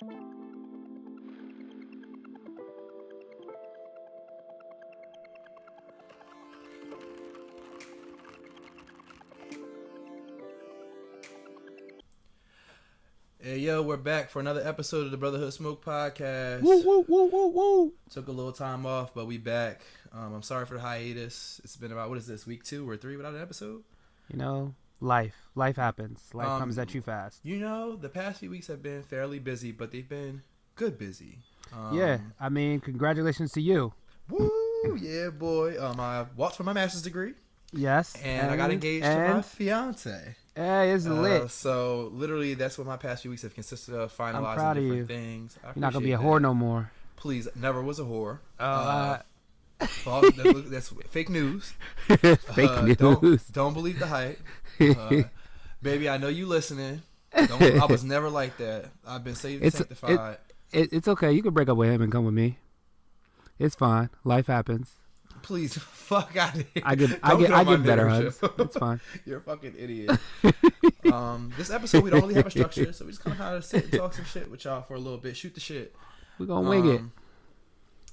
Hey, yo, we're back for another episode of the Brotherhood Smoke Podcast. Woo, woo, woo, woo, woo. Took a little time off, but we back. I'm sorry for the hiatus. It's been about, what is this, week 2 or 3 without an episode? You know, life happens. Life comes at you fast. You know, the past few weeks have been fairly busy, but they've been good busy. Yeah, I mean, congratulations to you. Woo, yeah, boy. I walked for my master's degree. Yes. And I got engaged to my fiance. Hey, it's lit. So, literally, that's what my past few weeks have consisted of, finalizing different things. You're not going to be a whore no more. Please, never was a whore. That's fake news. Fake news. Don't believe the hype. Baby, I know you listening. I was never like that. I've been saved and sanctified. It's okay. You can break up with him and come with me. It's fine. Life happens. Please, fuck out of here. I get better hugs. It's fine. You're a fucking idiot. This episode, we don't really have a structure, so we just kind of sit and talk some shit with y'all for a little bit. Shoot the shit. We're going to wing it.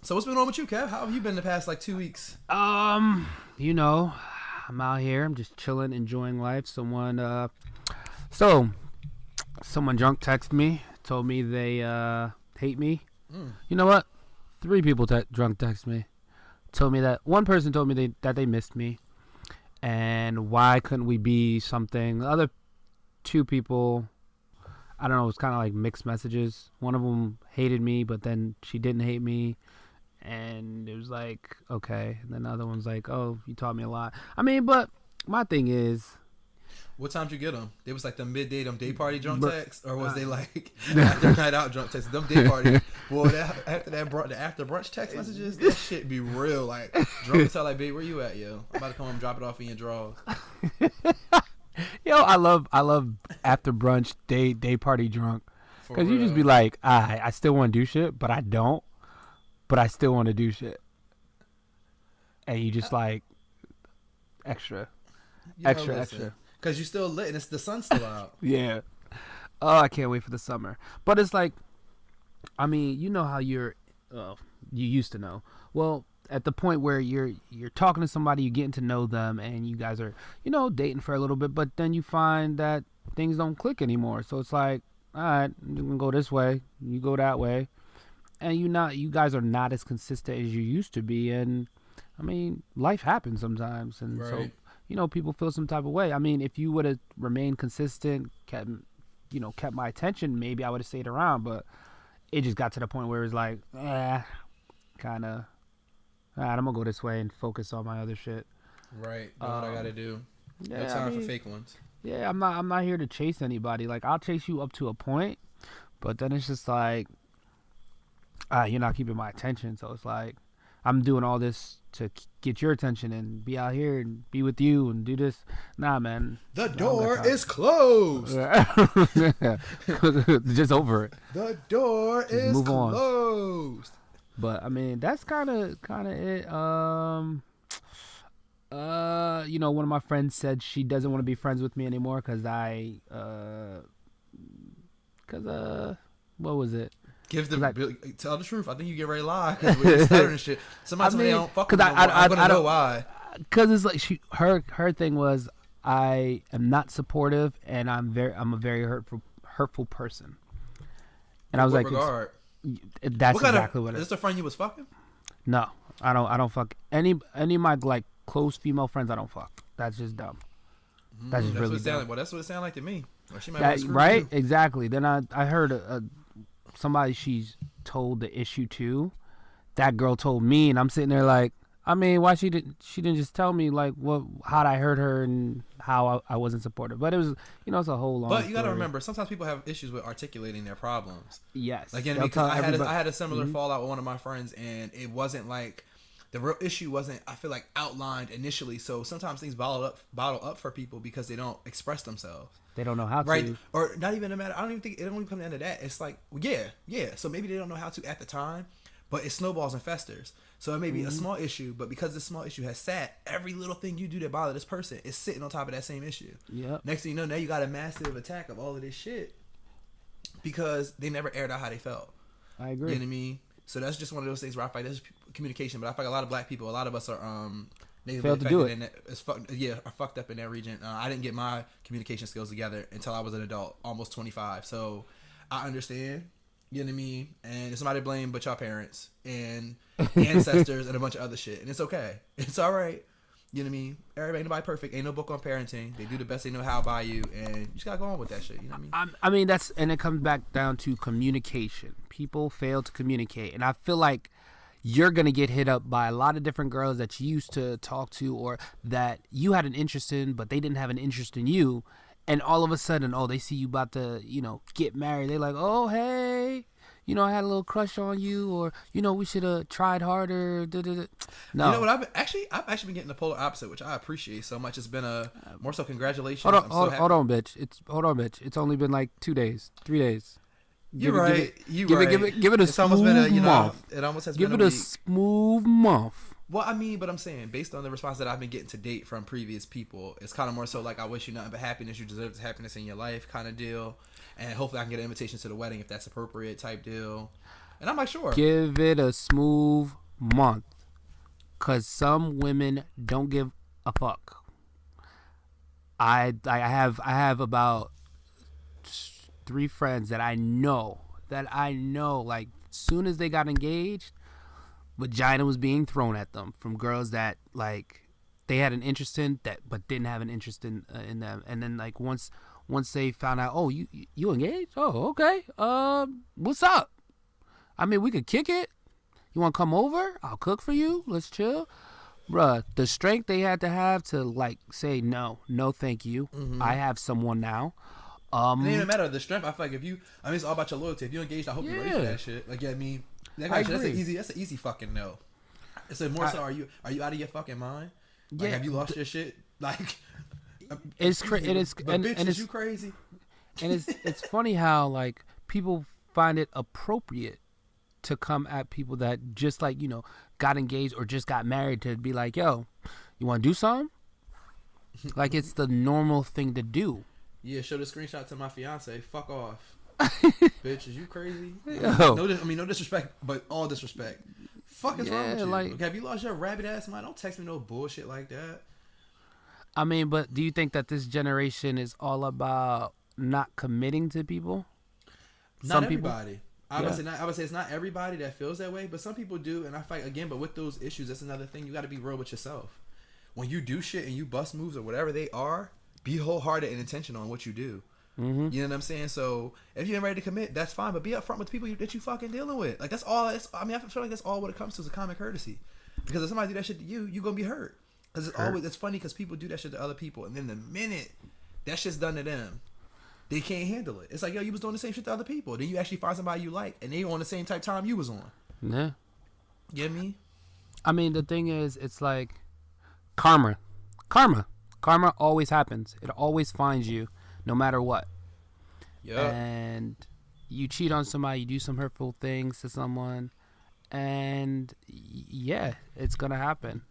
So what's been on with you, Kev? How have you been the past, 2 weeks? You know, I'm out here. I'm just chilling, enjoying life. Someone drunk texted me, told me they hate me. You know what? 3 people drunk texted me. Told me that one person told me that they missed me, and why couldn't we be something? The other 2 people, I don't know, it was kind of like mixed messages. One of them hated me, but then she didn't hate me, and it was like, okay. And then the other one's like, oh, you taught me a lot. I mean, but my thing is, what time did you get them? They was like the midday, them day party drunk texts, or was they like after night out drunk texts? Them day party, boy. After the after brunch text messages, that shit be real. Like drunk as hell. Like, babe, where you at, yo? I'm about to come home, drop it off in your drawers. Yo, I love after brunch day party drunk, because you just be like, I still want to do shit, but I don't, but I still want to do shit, and you just like extra. Because you're still lit and the sun's still out. Yeah. Oh, I can't wait for the summer. But it's like, I mean, you know how you used to know. Well, at the point where you're talking to somebody, you're getting to know them, and you guys are, dating for a little bit, but then you find that things don't click anymore. So it's like, all right, you can go this way, you go that way. And you guys are not as consistent as you used to be. And, I mean, life happens sometimes. And right. So, people feel some type of way. I mean, if you would have remained consistent, kept my attention, maybe I would have stayed around. But it just got to the point where it was like, kind of, all right, I'm going to go this way and focus on my other shit. Right. Know what I got to do. Yeah, no time for fake ones. Yeah, I'm not here to chase anybody. Like, I'll chase you up to a point, but then it's just like, you're not keeping my attention. So it's like, I'm doing all this to get your attention and be out here and be with you and do this. Nah, man. The door is closed. Just over it. The door is move closed. On. But I mean, that's kind of it. One of my friends said she doesn't want to be friends with me anymore because what was it? Tell the truth. I think you get ready to lie because we're stuttering and shit. Somebody told me they don't fuck with me. I'm gonna know why. Because it's like her thing was, I am not supportive and I'm a very hurtful person. And I was like, regard? That's exactly what it is. Is this the friend you was fucking? No, I don't fuck any of my like close female friends. I don't fuck. That's just dumb. That's just really dumb. Well, that's what it sounded like to me. Or she might right? Exactly. Then I heard somebody she's told the issue to. That girl told me, and I'm sitting there like, I mean, why she didn't just tell me like how I hurt her and how I wasn't supportive. But it was, it's a whole long. But you got to remember, sometimes people have issues with articulating their problems. Yes. Like, because I had a similar fallout with one of my friends, and it wasn't like the real issue wasn't, I feel like, outlined initially. So sometimes things bottle up for people because they don't express themselves. They don't know how to. Right. Or not even a matter. I don't even think it don't even come down to that. It's like, yeah. So maybe they don't know how to at the time, but it snowballs and festers. So it may be a small issue, but because this small issue has sat, every little thing you do that bother this person is sitting on top of that same issue. Yeah. Next thing you know, now you got a massive attack of all of this shit. because they never aired out how they felt. I agree. You know what I mean? So that's just one of those things where I feel like there's communication, but I feel like a lot of black people, a lot of us are negatively Failed to do it. affected are fucked up in that region. I didn't get my communication skills together until I was an adult, almost 25. So I understand. You know what I mean? And it's somebody to blame but y'all parents and ancestors and a bunch of other shit. And it's okay. It's all right. You know what I mean? Everybody, ain't nobody perfect. Ain't no book on parenting. They do the best they know how by you, and you just gotta go on with that shit. You know what I mean? I mean, and it comes back down to communication. People fail to communicate, and I feel like you're gonna get hit up by a lot of different girls that you used to talk to, or that you had an interest in, but they didn't have an interest in you, and all of a sudden, they see you about to, get married. They're like, oh, hey. I had a little crush on you, or we should have tried harder. No, you know what? I've actually been getting the polar opposite, which I appreciate so much. It's been more so congratulations. Hold on, bitch. It's only been like 2 days, 3 days. You're right. Give it a smooth month. It almost has give been it a a week. smooth month. Well, I mean, but I'm saying based on the response that I've been getting to date from previous people, it's kind of more so like I wish you nothing but happiness. You deserve the happiness in your life, kind of deal. And hopefully I can get an invitation to the wedding if that's appropriate, type deal. And I'm like, sure. Give it a smooth month, cause some women don't give a fuck. I have about 3 friends that I know like soon as they got engaged, vagina was being thrown at them from girls that like they had an interest in that but didn't have an interest in them. And then like once they found out, oh, you engaged? Oh, okay. What's up? I mean, we could kick it. You want to come over? I'll cook for you. Let's chill. Bruh, the strength they had to have to like say no, thank you. Mm-hmm. I have someone now. It doesn't even matter the strength. I feel like it's all about your loyalty. If you engaged, I hope you're ready for that shit. Like, I mean, that's an easy fucking no. It's more so, are you out of your fucking mind? Like, have you lost your shit? Like, it's crazy. Is you crazy? And it's funny how like people find it appropriate to come at people that just like got engaged or just got married to be like, yo, you want to do something? Like it's the normal thing to do. Yeah, show the screenshot to my fiance. Fuck off. Bitch, is you crazy? Yo. No disrespect, but all disrespect. Fuck is wrong with you? Like, have you lost your rabbit ass mind? Don't text me no bullshit like that. I mean, but do you think that this generation is all about not committing to people? Not everybody. I would say it's not everybody that feels that way, but some people do, and I fight again. But with those issues, that's another thing. You got to be real with yourself. When you do shit and you bust moves or whatever they are, be wholehearted and intentional on what you do. Mm-hmm. You know what I'm saying? So if you ain't ready to commit, that's fine. But be upfront with the people that you fucking dealing with. Like that's all. I feel like that's all what it comes to is a common courtesy. Because if somebody do that shit to you, you gonna be hurt. Because it's funny because people do that shit to other people, and then the minute that shit's done to them, they can't handle it. It's like, yo, you was doing the same shit to other people. Then you actually find somebody you like, and they on the same type time you was on. Yeah. Get me? I mean, the thing is, it's like karma. Karma always happens. It always finds you, no matter what. Yeah. And you cheat on somebody, you do some hurtful things to someone, and yeah, it's gonna happen.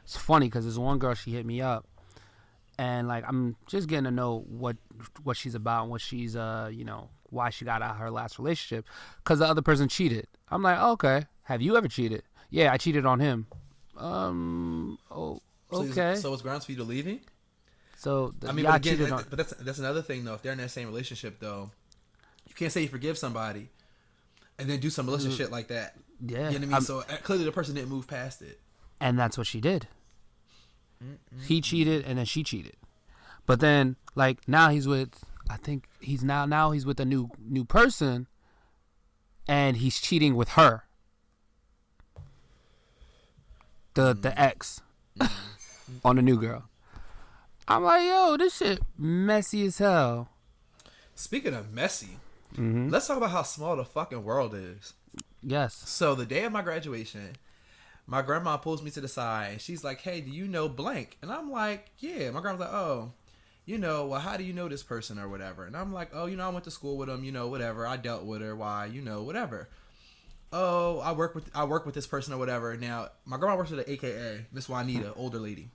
It's funny because there's one girl, she hit me up. And like I'm just getting to know what she's about and what she's why she got out of her last relationship, because the other person cheated. I'm like, oh, okay, have you ever cheated? Yeah, I cheated on him. Oh, okay. So it's grounds for you to leaving? So but again, but that's another thing though. If they're in that same relationship though, you can't say you forgive somebody and then do some malicious shit like that. Yeah, you know what I mean. So clearly the person didn't move past it, and that's what she did. He cheated and then she cheated, but then like now he's with, I think he's now he's with a new person, and he's cheating with her, the ex, on the new girl. I'm like, yo, this shit messy as hell. Speaking of messy, let's talk about how small the fucking world is. Yes. So the day of my graduation, my grandma pulls me to the side and she's like, hey, do you know blank? And I'm like, yeah. My grandma's like, oh, well, how do you know this person or whatever? And I'm like, oh, I went to school with him, whatever. I dealt with her. Why, whatever. Oh, I work with this person or whatever. Now, my grandma works with an AKA, Miss Juanita, older lady.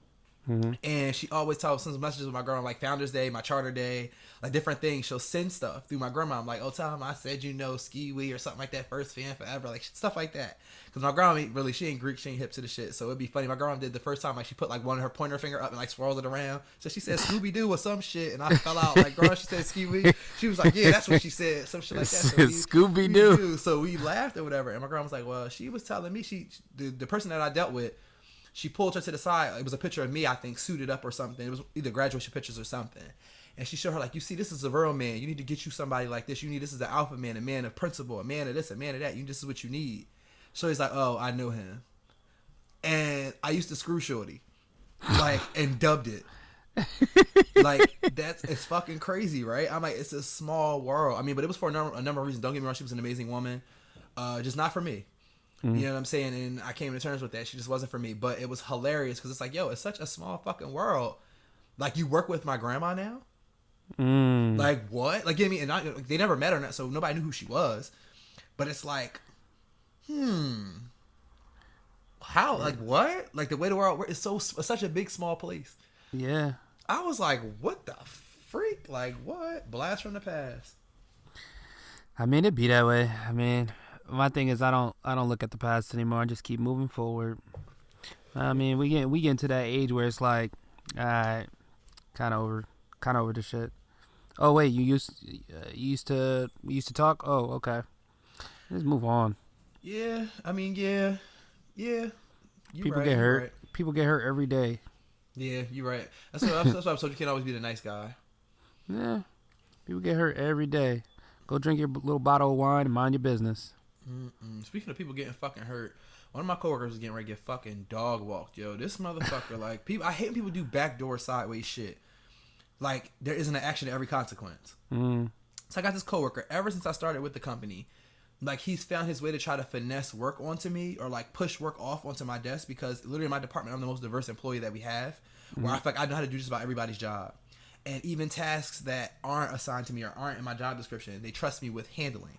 And she always sends messages with my grandma, like Founders Day, my Charter Day, like different things. She'll send stuff through my grandma. I'm like, oh, tell him I said, ski wee or something like that. First fan forever, like stuff like that. Because my grandma really, she ain't Greek, she ain't hip to the shit. So it'd be funny. My grandma did the first time, like she put like one of her pointer finger up and like swirled it around. So she said Scooby Doo or some shit, and I fell out. Like, grandma, she said ski wee. She was like, yeah, that's what she said, some shit like that. So Scooby Doo. So we laughed or whatever, and my grandma was like, well, she was telling me the person that I dealt with. She pulled her to the side. It was a picture of me, I think, suited up or something. It was either graduation pictures or something. And she showed her, like, you see, this is a real man. You need to get you somebody like this. This is the alpha man, a man of principle, a man of this, a man of that. This is what you need. So he's like, oh, I know him. And I used to screw Shorty. Like, and dubbed it. Like, it's fucking crazy, right? I'm like, it's a small world. I mean, but it was for a number of reasons. Don't get me wrong, she was an amazing woman. Just not for me. You know what I'm saying? And I came to terms with that. She just wasn't for me. But it was hilarious because it's like, yo, it's such a small fucking world. Like, you work with my grandma now? Like, what? Like, give me, and they never met her, so nobody knew who she was. But it's like, how? Like, what? Like, the way the world works, it's such a big, small place. Yeah. I was like, what the freak? Like, what? Blast from the past. I mean, it'd be that way. I mean, my thing is I don't look at the past anymore. I just keep moving forward. I mean, we get into that age where it's like, kind of over the shit. Oh wait, you used to talk. Oh, okay. Let's move on. Yeah, I mean, yeah. People get hurt. Right. People get hurt every day. Yeah, you're right. That's why I'm told you can't always be the nice guy. Yeah, people get hurt every day. Go drink your little bottle of wine and mind your business. Speaking of people getting fucking hurt, one of my coworkers was getting ready to get fucking dog walked. Yo, this motherfucker, like, people. I hate when people do backdoor sideways shit. Like, there isn't an action to every consequence. So I got this coworker. Ever since I started with the company, like, he's found his way to try to finesse work onto me or like push work off onto my desk because literally in my department I'm the most diverse employee that we have. Where I feel like I know how to do just about everybody's job, and even tasks that aren't assigned to me or aren't in my job description, they trust me with handling.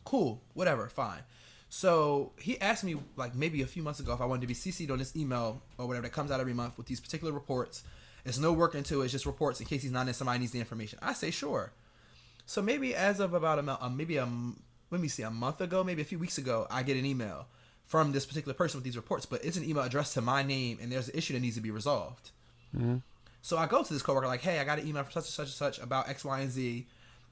Cool, whatever, fine. So he asked me like maybe a few months ago if I wanted to be CC'd on this email or whatever that comes out every month with these particular reports. There's no work into it, it's just reports in case he's not in, somebody needs the information. I say sure. So maybe as of about a month ago, maybe a few weeks ago, I get an email from this particular person with these reports, but it's an email addressed to my name and there's an issue that needs to be resolved. So I go to this coworker like, hey, I got an email from such and such and such about X, Y, and Z.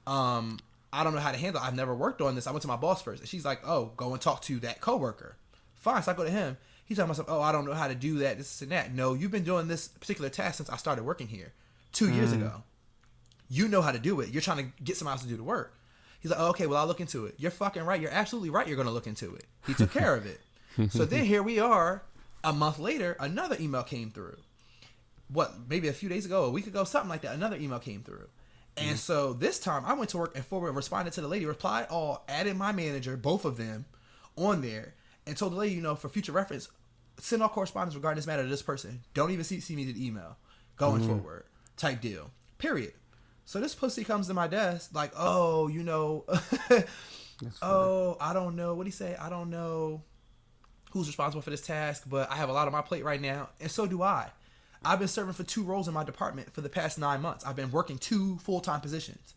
I don't know how to handle it. I've never worked on this. I went to my boss first. And she's like, oh, go and talk to that coworker. Fine. So I go to him. He's talking about, oh, I don't know how to do that, this and that. No, you've been doing this particular task since I started working here 2 years ago. You know how to do it. You're trying to get somebody else to do the work. He's like, oh, okay, well, I'll look into it. You're fucking right. You're absolutely right. You're going to look into it. He took care of it. So then here we are. A month later, another email came through. Maybe a few days ago, a week ago, something like that. Another email came through. And so this time I went to work and forward responded to the lady, replied all, added my manager, both of them, on there, and told the lady, for future reference, send all correspondence regarding this matter to this person. Don't even see me to the email. Going forward. Type deal. Period. So this pussy comes to my desk like, oh, oh, I don't know. What'd he say? I don't know who's responsible for this task, but I have a lot on my plate right now. And so do I. I've been serving for 2 roles in my department for the past 9 months. I've been working 2 full-time positions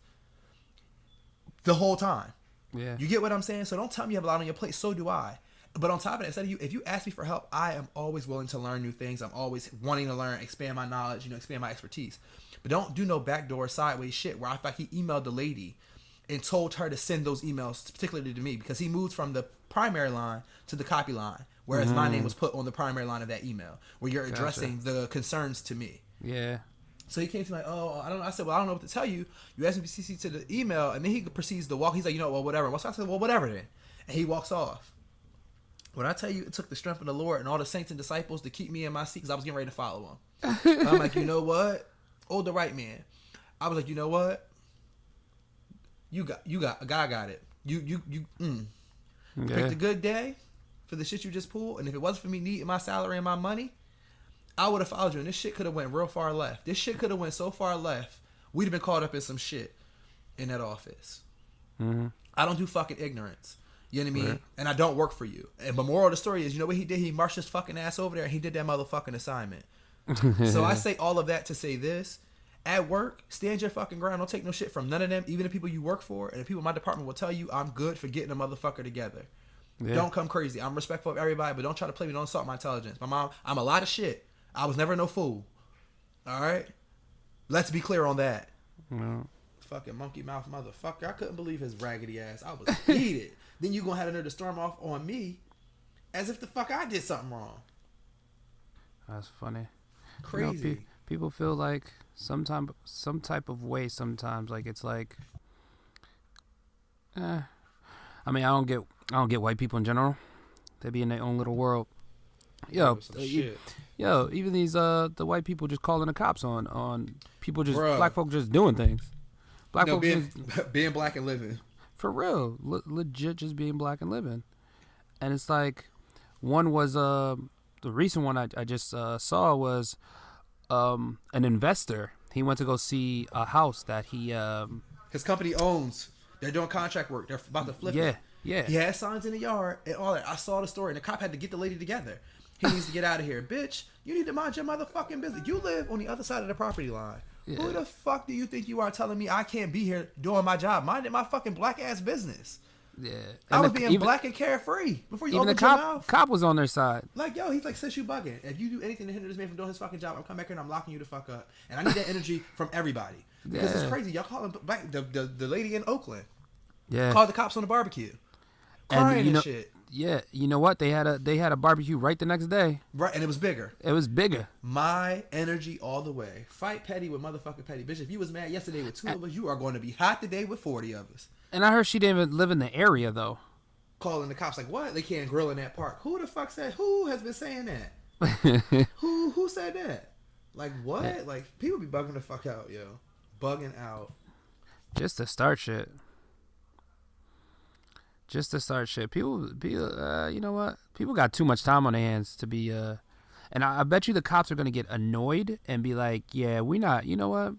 the whole time. Yeah. You get what I'm saying? So don't tell me you have a lot on your plate. So do I. But on top of that, if you ask me for help, I am always willing to learn new things. I'm always wanting to learn, expand my knowledge, expand my expertise. But don't do no backdoor sideways shit where I thought he emailed the lady and told her to send those emails, particularly to me, because he moved from the primary line to the copy line, whereas my name was put on the primary line of that email, where you're addressing the concerns to me. Yeah. So he came to me like, oh, I don't know. I said, well, I don't know what to tell you. You asked me to CC to the email, and then he proceeds to walk. He's like, well, whatever. So I said, well, whatever then. And he walks off. When I tell you it took the strength of the Lord and all the saints and disciples to keep me in my seat because I was getting ready to follow him. I'm like, you know what? Oh, the right man. I was like, you know what? God got it. You picked a good day for the shit you just pulled, and if it wasn't for me needing my salary and my money, I would have followed you, and this shit could have went real far left. This shit could have went so far left, we'd have been caught up in some shit in that office. I don't do fucking ignorance. You know what I mean? Right. And I don't work for you. And the moral of the story is, you know what he did? He marched his fucking ass over there and he did that motherfucking assignment. So I say all of that to say this. At work, stand your fucking ground. Don't take no shit from none of them, even the people you work for. And the people in my department will tell you I'm good for getting a motherfucker together. Yeah. Don't come crazy. I'm respectful of everybody, but don't try to play me. Don't insult my intelligence. My mom, I'm a lot of shit. I was never no fool. All right? Let's be clear on that. No. Fucking monkey mouth motherfucker. I couldn't believe his raggedy ass. I was heated. Then you gonna have another storm off on me as if the fuck I did something wrong. That's funny. Crazy. You know, people feel like some type of way sometimes. Like it's like, I mean, I don't get white people in general. They be in their own little world. Yo, even these the white people just calling the cops on people, just Bruh. black folk just doing things. Black folk being black and living. For real, legit just being black and living. And it's like, one was the recent one I just saw was an investor. He went to go see a house that his company owns. They're doing contract work. They're about to flip it. Yeah. He had signs in the yard and all that. I saw the story, and the cop had to get the lady together. He needs to get out of here. Bitch, you need to mind your motherfucking business. You live on the other side of the property line. Yeah. Who the fuck do you think you are telling me I can't be here doing my job? Minding my fucking black ass business. Yeah. I was being black and carefree before you opened your mouth. Even the cop was on their side. Like, yo, he's like, sis, you bugging. If you do anything to hinder this man from doing his fucking job, I'm coming back here and I'm locking you the fuck up. And I need that energy from everybody. Because it's crazy. Y'all calling back the lady in Oakland. Yeah. Called the cops on the barbecue. Crying and shit. Yeah, you know what? They had a barbecue right the next day. Right, and it was bigger. It was bigger. My energy all the way. Fight petty with motherfucking petty. Bitch, if you was mad yesterday with 2 of us, you are going to be hot today with 40 of us. And I heard she didn't even live in the area, though. Calling the cops like, what? They can't grill in that park. Who the fuck said? Who has been saying that? Who said that? Like, what? Yeah. Like, people be bugging the fuck out, yo. Bugging out. Just to start shit. People, you know what? People got too much time on their hands to be, and I bet you the cops are going to get annoyed and be like, yeah, we not, you know what?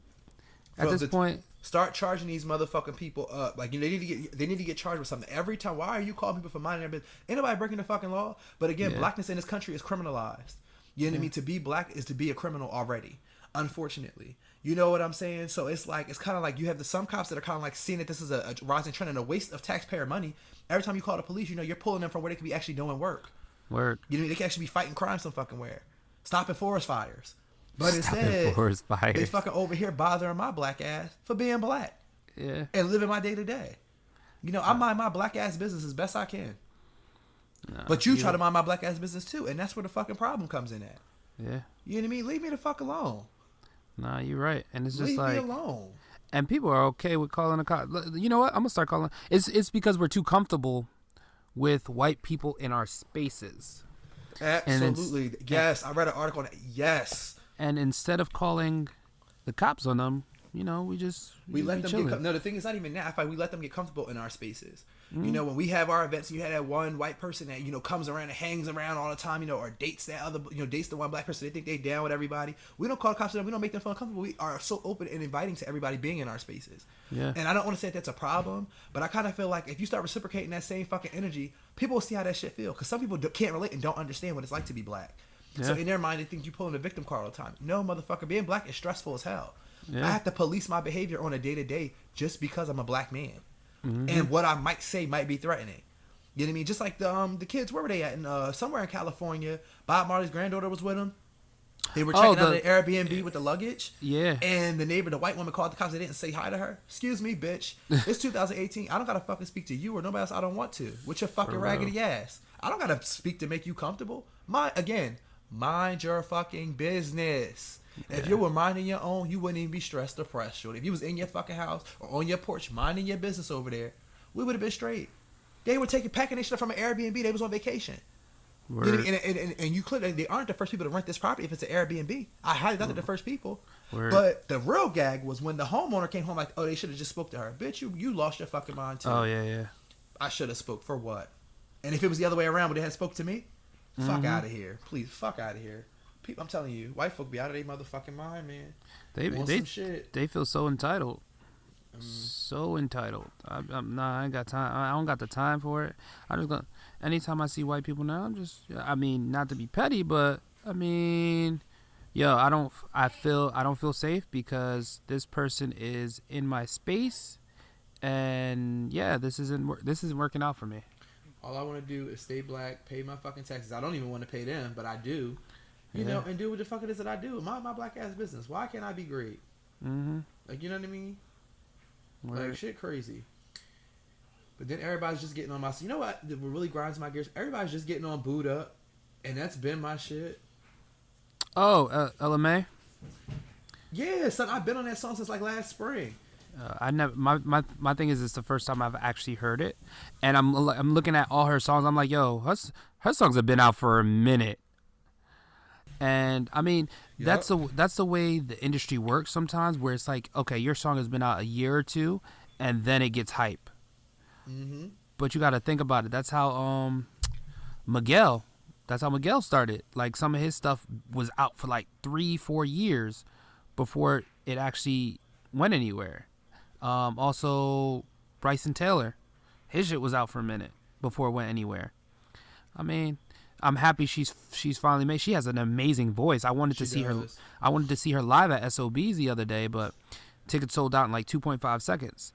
At this point, start charging these motherfucking people up. Like, they need to get charged with something. Every time, why are you calling people for minding their business? Ain't nobody breaking the fucking law. But again, blackness in this country is criminalized. You know what I mean? To be black is to be a criminal already, unfortunately. You know what I'm saying? So it's like, it's kind of like you have some cops that are kind of like seeing that this is a rising trend and a waste of taxpayer money. Every time you call the police, you know, you're pulling them from where they could be actually doing work. Word. You know, they can actually be fighting crime some fucking where. Stopping forest fires. But instead, they fucking over here bothering my black ass for being black. Yeah. And living my day to day. You know, I mind my black ass business as best I can. No, but you try to mind my black ass business too. And that's where the fucking problem comes in at. Yeah. You know what I mean? Leave me the fuck alone. Nah, you're right. And it's just Leave like, me alone. And people are okay with calling a cop. You know what? I'm gonna start calling. It's because we're too comfortable with white people in our spaces. Absolutely. Yes, I read an article on it. Yes. And instead of calling the cops on them, you know, we let them get. No, the thing is not even that. I find we let them get comfortable in our spaces. Mm-hmm. You know, when we have our events, you had that one white person that, you know, comes around and hangs around all the time, you know, or dates that other, you know, dates the one black person. They think they down with everybody. We don't call the cops on them. We don't make them feel uncomfortable. We are so open and inviting to everybody being in our spaces. Yeah. And I don't want to say that's a problem, but I kind of feel like if you start reciprocating that same fucking energy, people will see how that shit feel. Because some people can't relate and don't understand what it's like to be black. Yeah. So in their mind, they think you pulling the victim card all the time. No, motherfucker, being black is stressful as hell. Yeah. I have to police my behavior on a day-to-day just because I'm a black man. Mm-hmm. And what I might say might be threatening. You know what I mean? Just like the kids, where were they at? Somewhere in California. Bob Marley's granddaughter was with him. They were checking out an Airbnb with the luggage. Yeah. And the white woman called the cops. They didn't say hi to her. Excuse me, bitch. It's 2018. I don't got to fucking speak to you or nobody else I don't want to. With your fucking raggedy ass. I don't got to speak to make you comfortable. Mind your fucking business. Yeah. If you were minding your own, you wouldn't even be stressed or pressed. Short. If you was in your fucking house or on your porch minding your business over there, we would have been straight. They were packing their shit from an Airbnb. They was on vacation. You know what I mean? And you clearly, they aren't the first people to rent this property if it's an Airbnb. I highly doubt they're the first people. But the real gag was when the homeowner came home like, oh, they should have just spoke to her. Bitch, you lost your fucking mind too. Oh, yeah. I should have spoke for what? And if it was the other way around, would they have spoke to me? Mm-hmm. Fuck out of here. Please, fuck out of here. People, I'm telling you, white folk be out of their motherfucking mind, man. They feel so entitled. So entitled. I ain't got time. I don't got the time for it. I'm just gonna. Anytime I see white people now, I'm just. I mean, not to be petty, but I mean, yo, I don't feel safe because this person is in my space, and yeah, this isn't working out for me. All I want to do is stay black, pay my fucking taxes. I don't even want to pay them, but I do. You Yeah. know, and do what the fuck it is that I do. My black ass business. Why can't I be great? Mm-hmm. Like, you know what I mean? Word. Like, shit crazy. But then everybody's just getting on my... You know what really grinds my gears? Everybody's just getting on booed up. And that's been my shit. Oh, LMA. Yeah, son, I've been on that song since like last spring. I never. My thing is, it's the first time I've actually heard it, and I'm looking at all her songs. I'm like, yo, her songs have been out for a minute. And I mean, Yep. that's the way the industry works sometimes, where it's like, okay, your song has been out a year or two, and then it gets hype. Mm-hmm. But you got to think about it. That's how Miguel. That's how Miguel started. Like, some of his stuff was out for like 3-4 years before it actually went anywhere. Also, Bryson Taylor, his shit was out for a minute before it went anywhere. I mean, I'm happy she's finally made. She has an amazing voice. I wanted to see her live at SOBs the other day, but tickets sold out in like 2.5 seconds.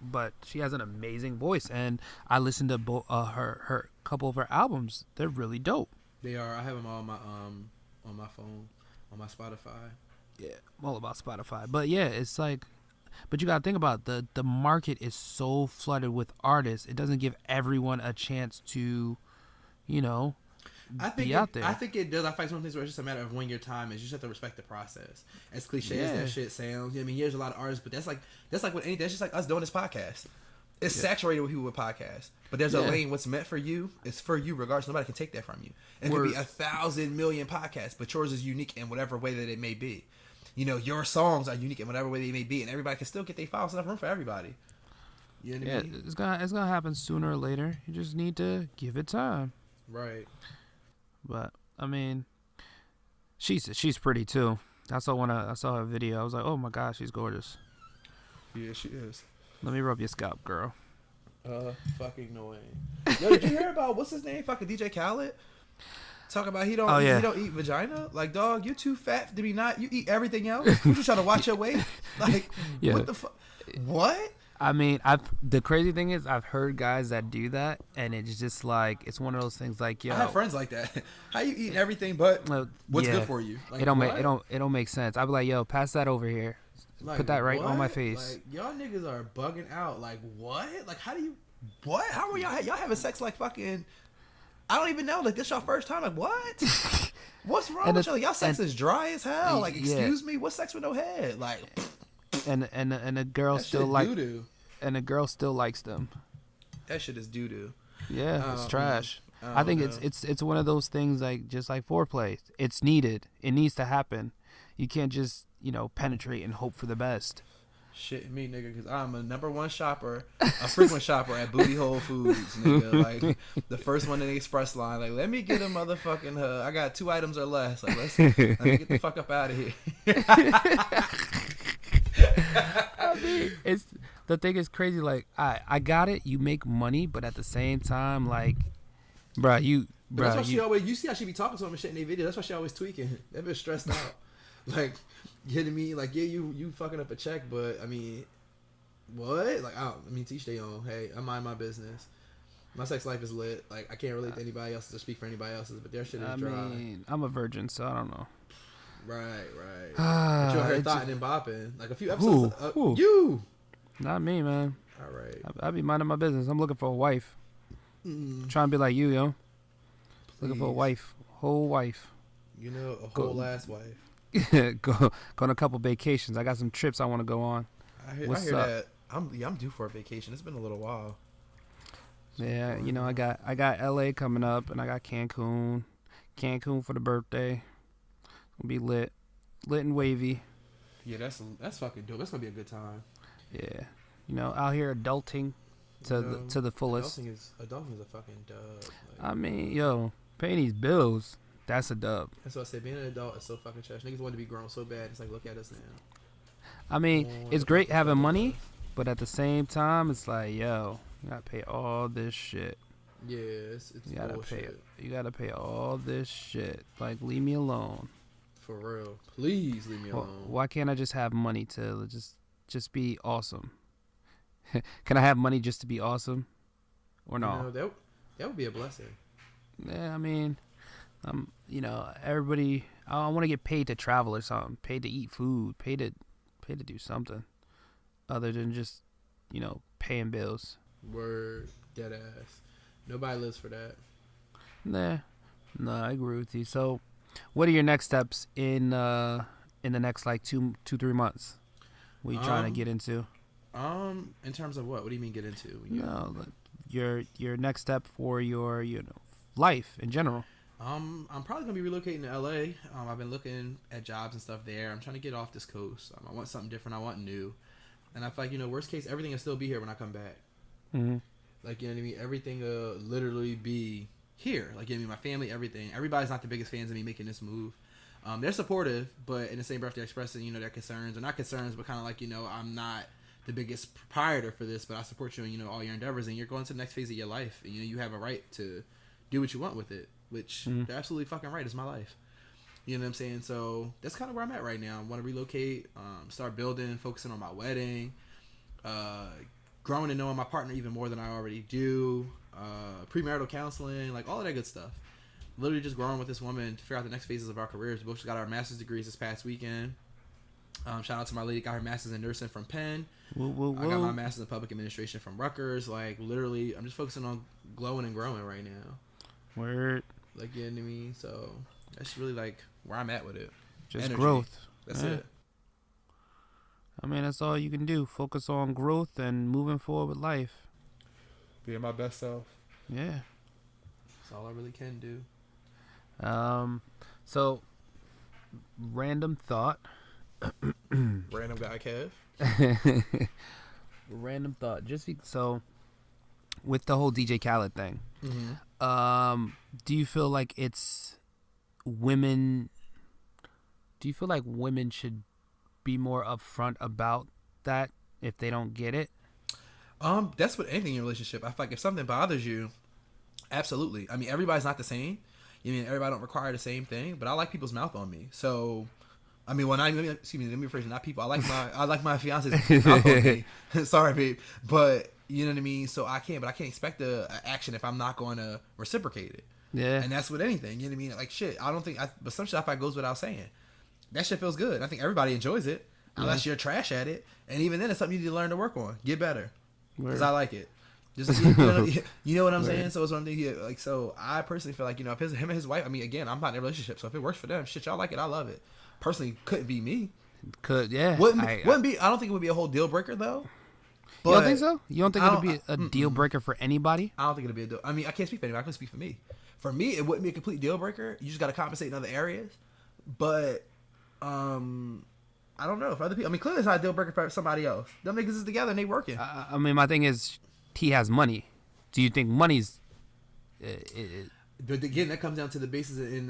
But she has an amazing voice, and I listened to her couple of her albums. They're really dope. They are. I have them all on my phone, on my Spotify. Yeah, I'm all about Spotify. But yeah, it's like, but you gotta think about the market is so flooded with artists. It doesn't give everyone a chance to, you know, be out there. I think it does. I find some things where it's just a matter of when your time is. You just have to respect the process. As cliche as that shit sounds, I mean, there's a lot of artists, but that's like with anything. That's just like us doing this podcast. It's saturated with people with podcasts, but there's a lane. What's meant for you is for you, regardless. Nobody can take that from you. It could be 1,000 million podcasts, but yours is unique in whatever way that it may be. You know, your songs are unique in whatever way they may be, and everybody can still get their files. Enough room for everybody. You know what I mean? It's gonna happen sooner or later. You just need to give it time. Right. But I mean, she's pretty too. I saw her video. I was like, oh my gosh, she's gorgeous. Yeah, she is. Let me rub your scalp, girl. Fucking annoying. Yo, did you hear about what's his name? Fucking DJ Khaled. Talk about he don't eat vagina. Like, dog, you too fat to be not. You eat everything else. You just trying to watch your weight. Like, what the fuck? What? I mean, the crazy thing is, I've heard guys that do that, and it's just like, it's one of those things like, yo, I have friends like that. How you eating everything but what's good for you? Like, it don't make sense. I'd be like, yo, pass that over here. Like, put that right on my face. Like, y'all niggas are bugging out. Like, what? Like, how do you? What? How are y'all having sex like fucking? I don't even know. Like, this y'all first time? Like, what? What's wrong with y'all? Y'all sex is dry as hell. Like, excuse me, what sex with no head? Like, and a girl still like doo-doo. And a girl still likes them. That shit is doo doo. Yeah, it's trash. I think it's one of those things, like, just like foreplay. It's needed. It needs to happen. You can't just, penetrate and hope for the best. Shit me, nigga, because I'm a #1 shopper, a frequent shopper at Booty Whole Foods, nigga. Like, the first one in the express line. Like, let me get a motherfucking, I got 2 items or less. Like, let me get the fuck up out of here. I mean, the thing is crazy. Like, I got it. You make money, but at the same time, like, That's why she always. You see how she be talking to him and shit in their video. That's why she always tweaking. That bitch stressed out. Like, hitting me like, yeah, you fucking up a check, but I mean, what? Like, I mean, teach their own. Hey, I mind my business. My sex life is lit. Like, I can't relate to anybody else's or speak for anybody else's, but their shit is dry. I mean, I'm a virgin, so I don't know. Right. But you heard thought and bopping like a few episodes. Who? You. Not me, man. All right. I be minding my business. I'm looking for a wife. Trying to be like you, yo. Please. Looking for a wife, whole wife. You know, a whole ass wife. go on a couple vacations. I got some trips I want to go on. I hear that. I'm due for a vacation. It's been a little while. Yeah, I got LA coming up, and I got Cancun for the birthday. It'll be lit and wavy. Yeah, that's fucking dope. That's gonna be a good time. Yeah, out here adulting to the fullest. Adulting is a fucking dub. Like, I mean, paying these bills. That's a dub. That's what I said. Being an adult is so fucking trash. Niggas want to be grown so bad. It's like, look at us now. I mean, it's great having money, but at the same time, it's like, yo, you gotta pay all this shit. Yeah, it's you gotta bullshit. You gotta pay all this shit. Like, leave me alone. For real. Please leave me alone. Why can't I just have money to just be awesome? Can I have money just to be awesome? Or no? That would be a blessing. Yeah, I mean, everybody. I want to get paid to travel or something. Paid to eat food. Paid to do something other than just, paying bills. Word, dead ass. Nobody lives for that. Nah, no, I agree with you. So, what are your next steps in the next like 2-3 months? What are you trying to get into? In terms of what? What do you mean get into? No, your next step for your life in general. I'm probably gonna be relocating to LA. I've been looking at jobs and stuff there. I'm trying to get off this coast. I want something different. I want new. And I feel like worst case, everything will still be here when I come back. Mm-hmm. Like you know what I mean. Everything will literally be here. Like you know what I mean. My family, everything. Everybody's not the biggest fans of me making this move. They're supportive, but in the same breath they're expressing their concerns, or not concerns, but kind of like I'm not the biggest proprietor for this, but I support you in all your endeavors, and you're going to the next phase of your life, and you have a right to do what you want with it, which they're absolutely fucking right. It's my life. You know what I'm saying? So that's kind of where I'm at right now. I want to relocate, start building, focusing on my wedding, growing and knowing my partner even more than I already do, premarital counseling, like all of that good stuff. Literally just growing with this woman to figure out the next phases of our careers. We both just got our master's degrees this past weekend. Shout out to my lady, got her master's in nursing from Penn. Whoa. I got my master's in public administration from Rutgers. Like literally, I'm just focusing on glowing and growing right now. Word. Like you know what I mean? So that's really like where I'm at with it. Just Energy. growth. That's it. I mean, that's all you can do. Focus on growth and moving forward with life. Being my best self. Yeah. That's all I really can do. So random thought. Random guy Kev. Random thought. So with the whole DJ Khaled thing, do you feel like women should be more upfront about that if they don't get it? That's with anything in a relationship. I feel like if something bothers you, absolutely. I mean, everybody's not the same. Everybody don't require the same thing, but I like people's mouth on me. So, I mean, let me rephrase it. Not people. I like my fiance's mouth on me. Sorry, babe, but you know what I mean. So I can't expect a action if I'm not going to reciprocate it. Yeah. And that's with anything. You know what I mean? Like shit. But some shit I find goes without saying. That shit feels good. I think everybody enjoys it, unless you're trash at it. And even then, it's something you need to learn to work on, get better. Because I like it. Just you know what I'm saying. So it's one of the things. Like so, I personally feel like if it's him and his wife. I mean, again, I'm not in a relationship, so if it works for them, shit, y'all like it, I love it. Personally, couldn't be me. Wouldn't be. I don't think it would be a whole deal breaker though. But you don't think so? You don't think it would be a deal breaker for anybody? I don't think it'd be a deal. I mean, I can't speak for anybody. I can speak for me. For me, it wouldn't be a complete deal breaker. You just got to compensate in other areas. But I don't know if other people. I mean, clearly it's not a deal breaker for somebody else. Them niggas is together and they working. I mean, my thing is, he has money. Do you think money's? But again, that comes down to the basis in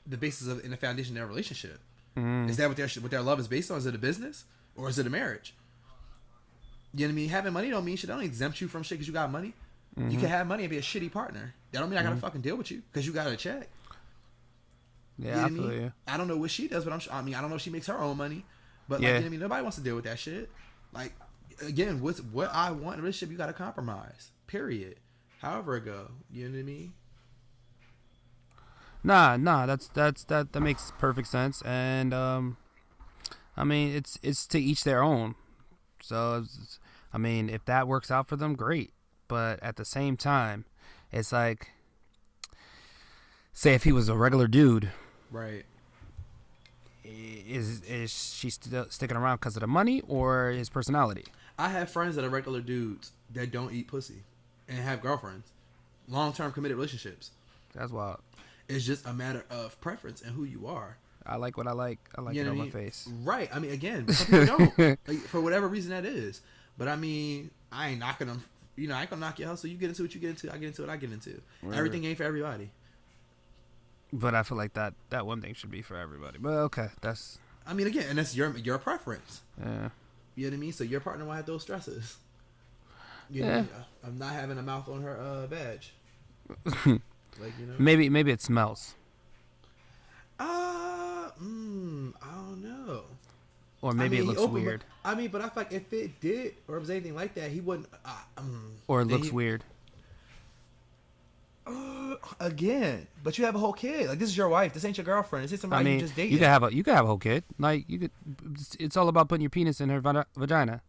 the foundation of their relationship. Is that what their love is based on? Is it a business or is it a marriage? You know what I mean? Having money don't mean shit. That don't exempt you from shit because you got money. You can have money and be a shitty partner. That don't mean I gotta fucking deal with you because you got a check. Yeah, you know I feel. I don't know what she does, but I don't know if she makes her own money. But like, nobody wants to deal with that shit. Like, again, what I want in a relationship, you got to compromise. Period. However it go, you know what I mean? Nah, that makes perfect sense, and I mean it's to each their own. So, I mean, if that works out for them, great. But at the same time, it's like, say if he was a regular dude, right? Is she still sticking around because of the money or his personality? I have friends that are regular dudes that don't eat pussy and have girlfriends, long-term committed relationships. That's wild. It's just a matter of preference and who you are. I like what I like. I like it on my face. Right. I mean, again, some people don't. Like, for whatever reason that is. But I mean, I ain't knocking them. I ain't gonna knock your hustle. You get into what you get into. I get into what I get into. Right. Everything ain't for everybody. But I feel like that one thing should be for everybody. But okay, that's. I mean, again, and that's your preference. Yeah. You know what I mean? So your partner will have those stresses. You know, I'm not having a mouth on her badge. Like, Maybe it smells. I don't know. Or maybe it looks weird. But I feel like if it did, or if it was anything like that, he wouldn't. Or it looks weird. Again, but you have a whole kid. Like, this is your wife. This ain't your girlfriend. This is somebody you just dated. You could have a whole kid. Like, you could. It's all about putting your penis in her vagina,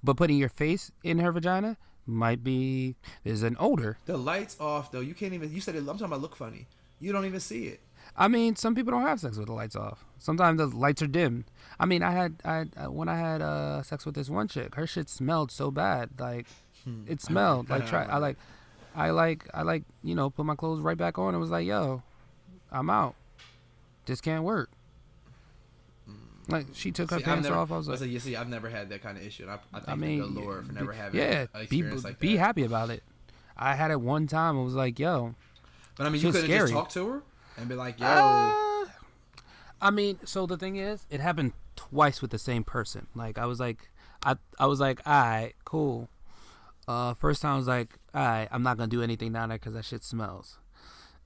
but putting your face in her vagina might be is an odor. The lights off though. You can't even. You said it, I'm talking about look funny. You don't even see it. I mean, some people don't have sex with the lights off. Sometimes the lights are dim. I mean, when I had sex with this one chick, her shit smelled so bad. Like, it smelled like I put my clothes right back on and was like, yo, I'm out. This can't work. Like, she took her pants off. I was like, you see, I've never had that kind of issue. And I thank the Lord for never having an experience like that. Be happy about it. I had it one time. I was like, yo. But I mean, you couldn't just talk to her and be like, yo. I mean, so the thing is, it happened twice with the same person. Like, I was like, all right, cool. First time I was like, all right, I'm not going to do anything down there because that shit smells.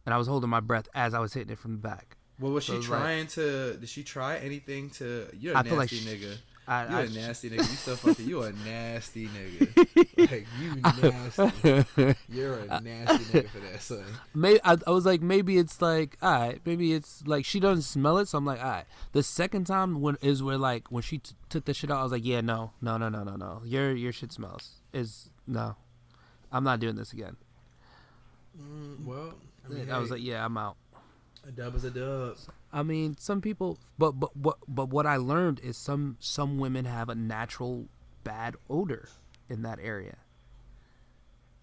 And I was holding my breath as I was hitting it from the back. Well, was she trying to, did she try anything to, you're a nasty nigga. You're a nasty nigga. You so fucking, you a nasty nigga. Like, you nasty. You're a nasty nigga for that, son. I was like, maybe it's like, all right, maybe it's like she doesn't smell it, so I'm like, all right. The second time when she took the shit out, I was like, yeah, no. Your shit smells. No. I'm not doing this again. Well, I was like, yeah, I'm out. A dub is a dub. I mean, some people, but what I learned is some women have a natural bad odor in that area.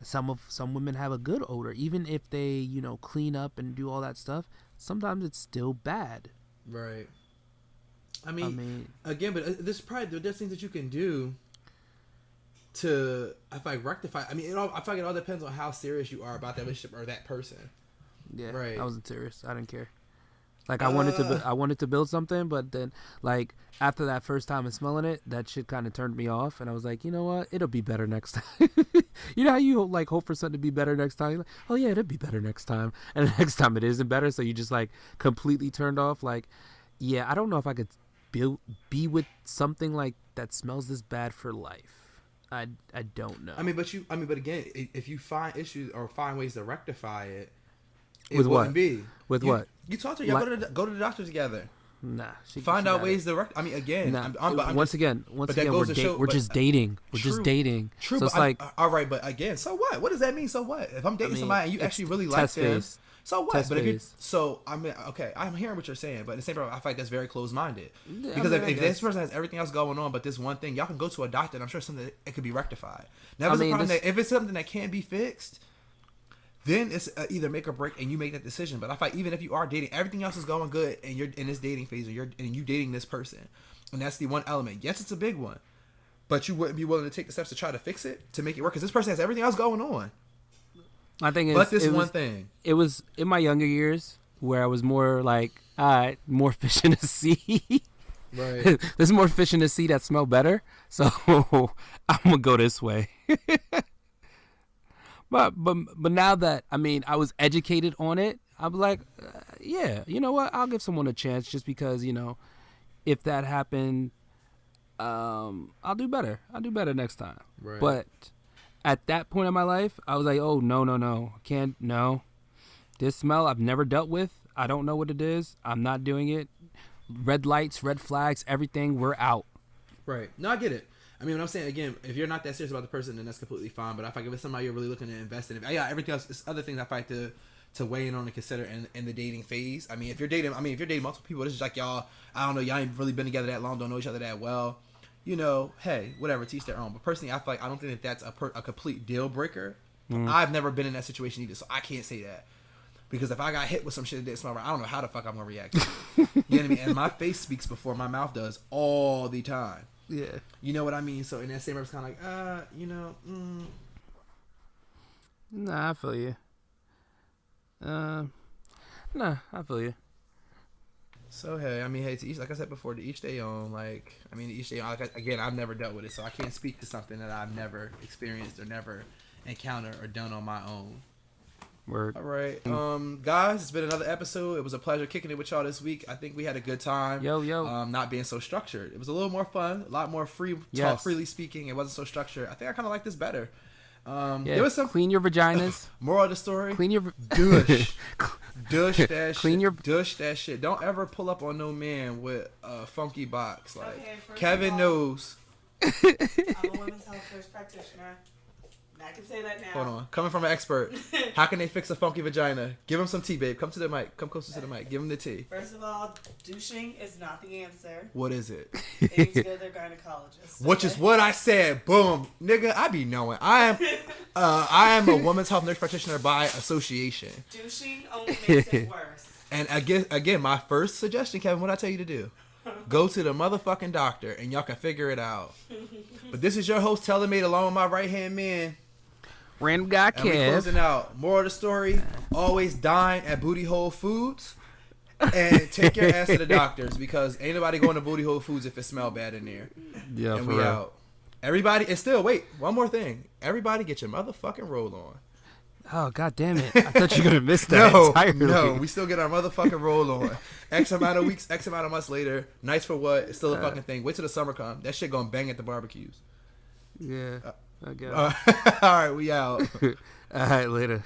Some women have a good odor, even if they clean up and do all that stuff. Sometimes it's still bad. Right. I mean again, but there's things that you can do to rectify. I mean, I feel like it all depends on how serious you are about that relationship or that person. Yeah, right. I wasn't serious. I didn't care. Like, I wanted to build something, but then, like, after that first time of smelling it, that shit kind of turned me off, and I was like, you know what? It'll be better next time. You know how you like hope for something to be better next time? You're like, oh yeah, it'll be better next time, and the next time it isn't better, so you just like completely turned off. Like, yeah, I don't know if I could be with something like that smells this bad for life. I don't know. But again, if you find issues or find ways to rectify it. With what? With what? You talk to her. Y'all go to the doctor together. Nah. Find out ways to again. Nah. Once again, we're just dating. We're just dating. True. So it's like, all right, but again, so what? What does that mean? So what? If I'm dating somebody and you actually really like them, so what? But I'm hearing what you're saying, but at the same time, I feel like that's very closed-minded. Yeah, because if this person has everything else going on, but this one thing, y'all can go to a doctor, and I'm sure something it could be rectified. Now, if it's something that can't be fixed, then it's either make or break, and you make that decision. But I find even if you are dating, everything else is going good, and you're in this dating phase, and you dating this person, and that's the one element. Yes, it's a big one, but you wouldn't be willing to take the steps to try to fix it to make it work because this person has everything else going on. I think one thing. It was in my younger years where I was more like, more fish in the sea. Right. There's more fish in the sea that smell better, so I'm gonna go this way. But now that I was educated on it, I'm like, yeah, you know what? I'll give someone a chance just because if that happened, I'll do better. I'll do better next time. Right. But at that point in my life, I was like, oh no, can't no. This smell I've never dealt with. I don't know what it is. I'm not doing it. Red lights, red flags, everything. We're out. Right. No, I get it. I mean, what I'm saying, again, if you're not that serious about the person, then that's completely fine. But I feel like if it's somebody you're really looking to invest in, everything else, it's other things I fight to weigh in on and consider in the dating phase. I mean, if you're dating multiple people, this is like y'all ain't really been together that long, don't know each other that well. Hey, whatever, teach their own. But personally, I feel like I don't think that's a complete deal breaker. I've never been in that situation either, so I can't say that. Because if I got hit with some shit that didn't smell right, I don't know how the fuck I'm gonna react to it. You know what I mean? And my face speaks before my mouth does all the time. Yeah. You know what I mean? So in that same way, it's kind of like, Nah, I feel you. Nah, I feel you. So hey, to each, like I said before, to each their own. Each their own. Again, I've never dealt with it, so I can't speak to something that I've never experienced or never encountered or done on my own. Word. All right. Guys, it's been another episode. It was a pleasure kicking it with y'all this week. I think we had a good time. Yo. Not being so structured. It was a little more fun, a lot more free talk, Yes. freely speaking. It wasn't so structured. I think I kind of like this better. Yeah. There was some Clean your vaginas. moral of the story. Clean your Dush. Dush that Clean shit. your- Dush that shit. Don't ever pull up on no man with a funky box. Like Okay, first Kevin of all, knows. I'm a women's health first practitioner. I can say that now. Hold on. Coming from an expert. How can they fix a funky vagina? Give him some tea, babe. Come to the mic. Come closer to the mic. Give him the tea. First of all, douching is not the answer. What is it? They need to go to their gynecologist. Which is what I said. Boom, nigga. I be knowing. I am a women's health nurse practitioner by association. Douching only makes it worse. And again, my first suggestion, Kevin, what I tell you to do? Go to the motherfucking doctor, and y'all can figure it out. But this is your host, Tellermade, along with my right hand man. Random guy And we Kev. closing out. Moral of the story: always dine at Booty Hole Foods, and take your ass to the doctors because ain't nobody going to Booty Hole Foods if it smell bad in there. Yeah, And for we real. out. Everybody, and still wait. One more thing. Everybody, get your motherfucking roll on. Oh, god damn it. I thought you were going to miss that No, entirely. no, we still get our motherfucking roll on. X amount of weeks, X amount of months later. Nights for what? It's still a fucking thing. Wait till the summer come. That shit gonna bang at the barbecues. Yeah. I guess. All right, we out. All right, later.